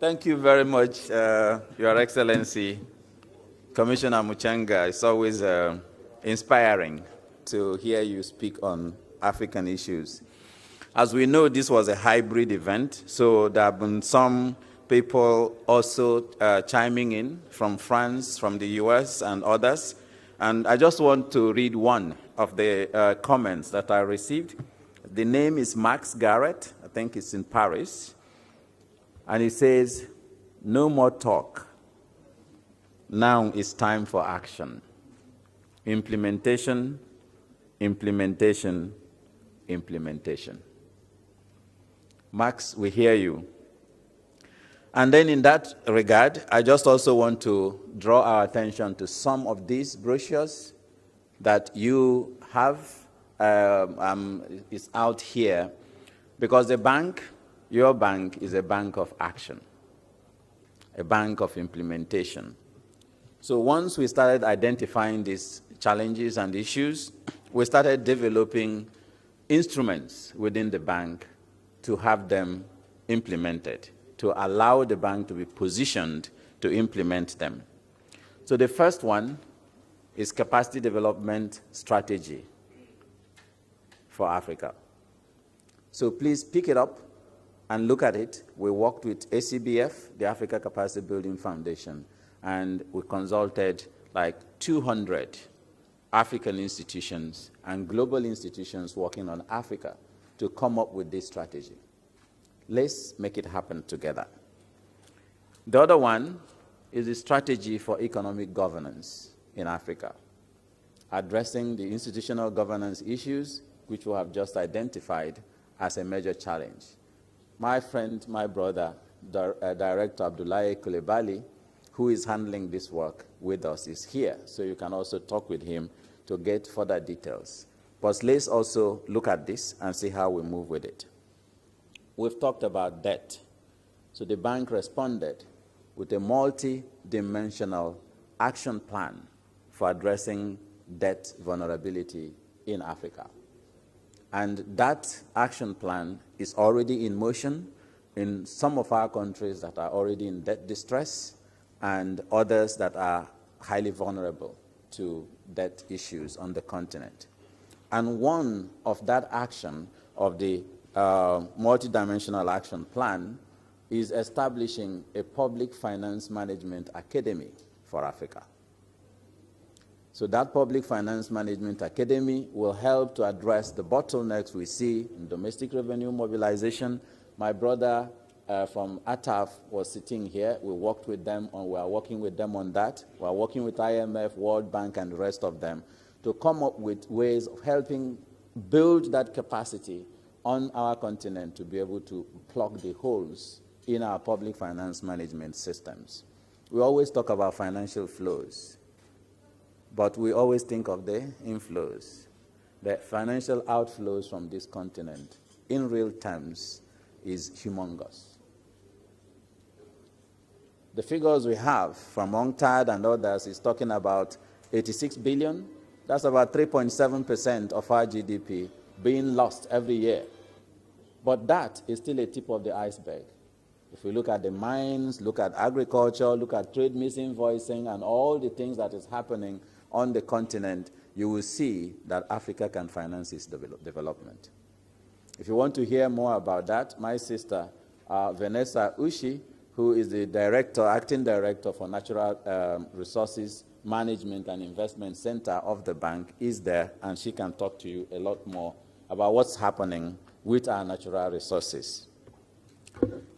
Thank you very much, Your Excellency, Commissioner Muchanga. It's always inspiring to hear you speak on African issues. As we know, this was a hybrid event, so there have been some people also chiming in from France, from the US, and others. And I just want to read one of the comments that I received. The name is Max Garrett. I think it's in Paris. And he says, "No more talk. Now it's time for action. Implementation, implementation, implementation." Max, we hear you. And then in that regard, I just also want to draw our attention to some of these brochures that you have is out here, because the bank, your bank, is a bank of action, a bank of implementation. So once we started identifying these challenges and issues, we started developing instruments within the bank to have them implemented, to allow the bank to be positioned to implement them. So the first one is capacity development strategy for Africa. So please pick it up and look at it. We worked with ACBF, the Africa Capacity Building Foundation, and we consulted like 200 African institutions and global institutions working on Africa to come up with this strategy. Let's make it happen together. The other one is the strategy for economic governance in Africa, addressing the institutional governance issues which we have just identified as a major challenge. My friend, my brother, Director Abdoulaye Coulibaly, who is handling this work with us, is here, so you can also talk with him to get further details. But let's also look at this and see how we move with it. We've talked about debt. So the bank responded with a multi-dimensional action plan for addressing debt vulnerability in Africa. And that action plan is already in motion in some of our countries that are already in debt distress and others that are highly vulnerable to debt issues on the continent. And one of that action of the multidimensional action plan is establishing a public finance management academy for Africa. So that public finance management academy will help to address the bottlenecks we see in domestic revenue mobilization. My brother from ATAF was sitting here. We worked with them, and we are working with them on that. We are working with IMF, World Bank, and the rest of them to come up with ways of helping build that capacity on our continent to be able to plug the holes in our public finance management systems. We always talk about financial flows, but we always think of the inflows. The financial outflows from this continent in real terms is humongous. The figures we have from UNCTAD and others is talking about 86 billion. That's about 3.7% of our GDP being lost every year. But that is still a tip of the iceberg. If we look at the mines, look at agriculture, look at trade misinvoicing and all the things that is happening on the continent, you will see that Africa can finance its development. If you want to hear more about that, my sister, Vanessa Ushi, who is the director, acting director for Natural Resources Management and Investment Center of the bank, is there, and she can talk to you a lot more about what's happening with our natural resources.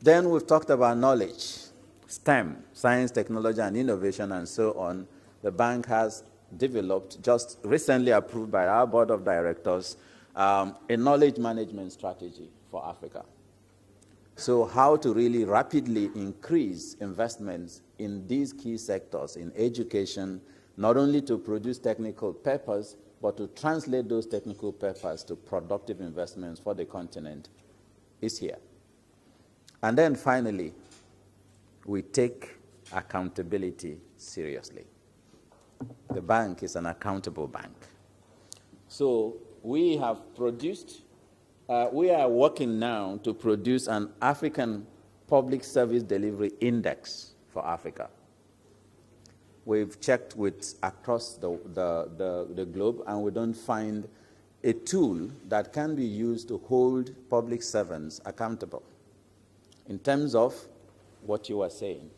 Then we've talked about knowledge, STEM, science, technology, and innovation, and so on. The bank has developed, just recently approved by our board of directors, a knowledge management strategy for Africa. So how to really rapidly increase investments in these key sectors, in education, not only to produce technical papers, but to translate those technical papers to productive investments for the continent, is here. And then finally, we take accountability seriously. The bank is an accountable bank. So we have produced, we are working now to produce an African public service delivery index for Africa. We've checked with across the globe, and we don't find a tool that can be used to hold public servants accountable. In terms of what you were saying,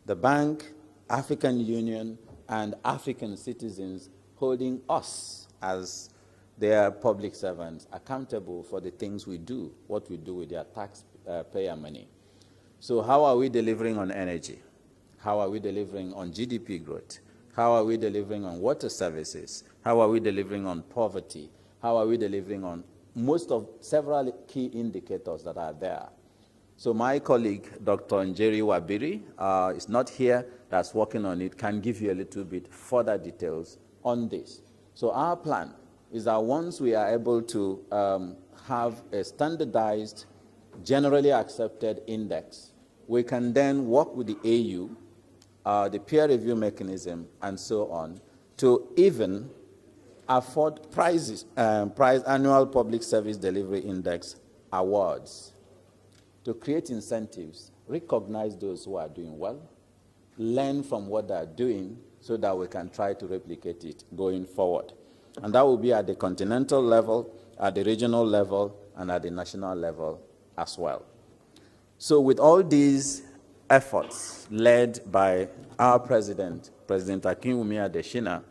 the bank, African Union, and African citizens holding us as their public servants accountable for the things we do, what we do with their taxpayer money. So how are we delivering on energy? How are we delivering on GDP growth? How are we delivering on water services? How are we delivering on poverty? How are we delivering on most of several key indicators that are there? So my colleague, Dr. Njeri Wabiri, is not here, that's working on it, can give you a little bit further details on this. So our plan is that once we are able to have a standardized, generally accepted index, we can then work with the AU, the peer review mechanism, and so on, to even afford prizes, annual public service delivery index awards, to create incentives, recognize those who are doing well, learn from what they are doing so that we can try to replicate it going forward. And that will be at the continental level, at the regional level, and at the national level as well. So with all these efforts led by our president, President Akinwumi Adesina,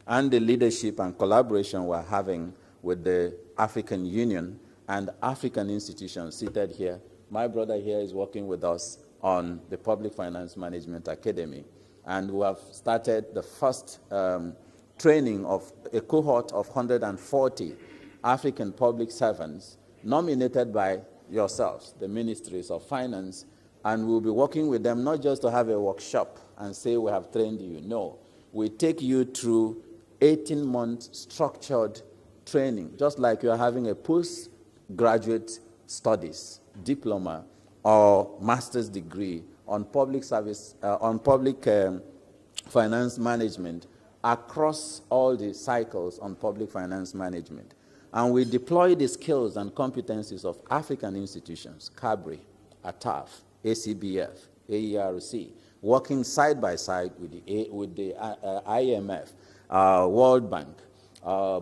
and the leadership and collaboration we're having with the African Union and African institutions seated here, my brother here is working with us on the Public Finance Management Academy, and we have started the first training of a cohort of 140 African public servants nominated by yourselves, the ministries of finance, and we'll be working with them not just to have a workshop and say we have trained you. No, we take you through 18-month structured training, just like you're having a postgraduate studies, diploma, or master's degree on public service, on public finance management across all the cycles on public finance management. And we deploy the skills and competencies of African institutions, CABRI, ATAF, ACBF, AERC, working side by side with the IMF, World Bank,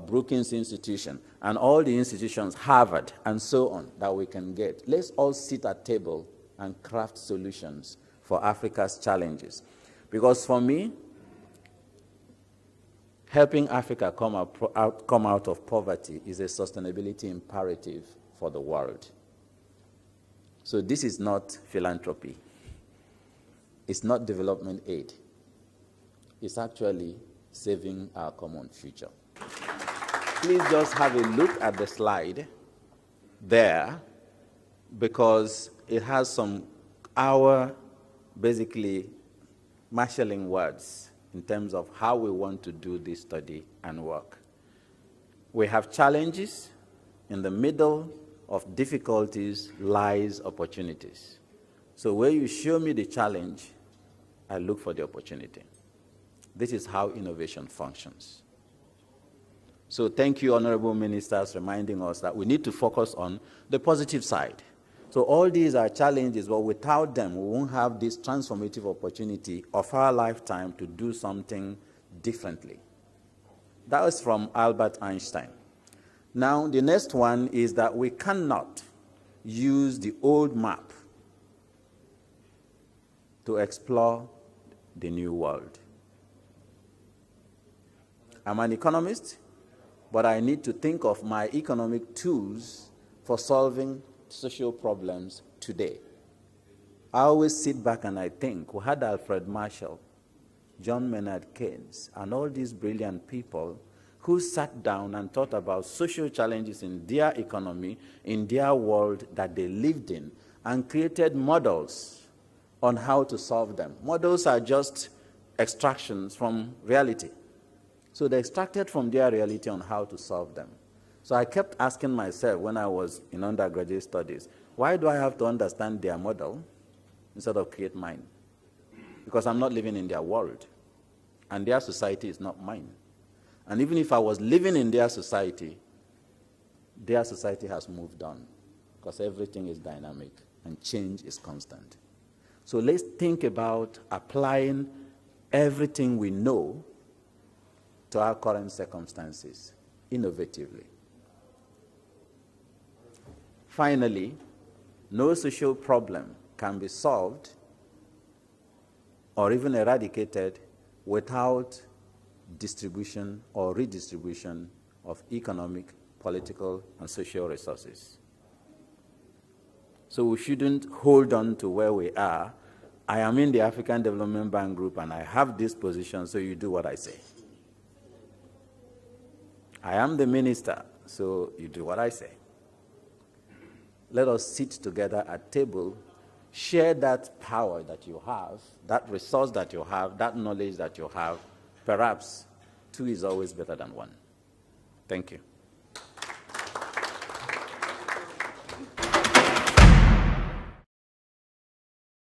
Brookings Institution, and all the institutions, Harvard, and so on, that we can get. Let's all sit at table and craft solutions for Africa's challenges. Because for me, helping Africa come out of poverty is a sustainability imperative for the world. So this is not philanthropy. It's not development aid. It's actually saving our common future. Please just have a look at the slide there, because it has our basically marshalling words in terms of how we want to do this study and work. We have challenges. In the middle of difficulties lies opportunities. So where you show me the challenge, I look for the opportunity. This is how innovation functions. So thank you, honorable ministers, reminding us that we need to focus on the positive side. So all these are challenges, but without them, we won't have this transformative opportunity of our lifetime to do something differently. That was from Albert Einstein. Now, the next one is that we cannot use the old map to explore the new world. I'm an economist, but I need to think of my economic tools for solving social problems today. I always sit back and I think, we had Alfred Marshall, John Maynard Keynes, and all these brilliant people who sat down and thought about social challenges in their economy, in their world that they lived in, and created models on how to solve them. Models are just extractions from reality. So they extracted from their reality on how to solve them. So I kept asking myself when I was in undergraduate studies, why do I have to understand their model instead of create mine? Because I'm not living in their world, and their society is not mine. And even if I was living in their society has moved on, because everything is dynamic. and change is constant. So let's think about applying everything we know to our current circumstances innovatively. Finally, no social problem can be solved or even eradicated without distribution or redistribution of economic, political, and social resources. So we shouldn't hold on to where we are. I am in the African Development Bank Group and I have this position, so you do what I say. I am the minister, so you do what I say. Let us sit together at table, share that power that you have, that resource that you have, that knowledge that you have. Perhaps two is always better than one. Thank you.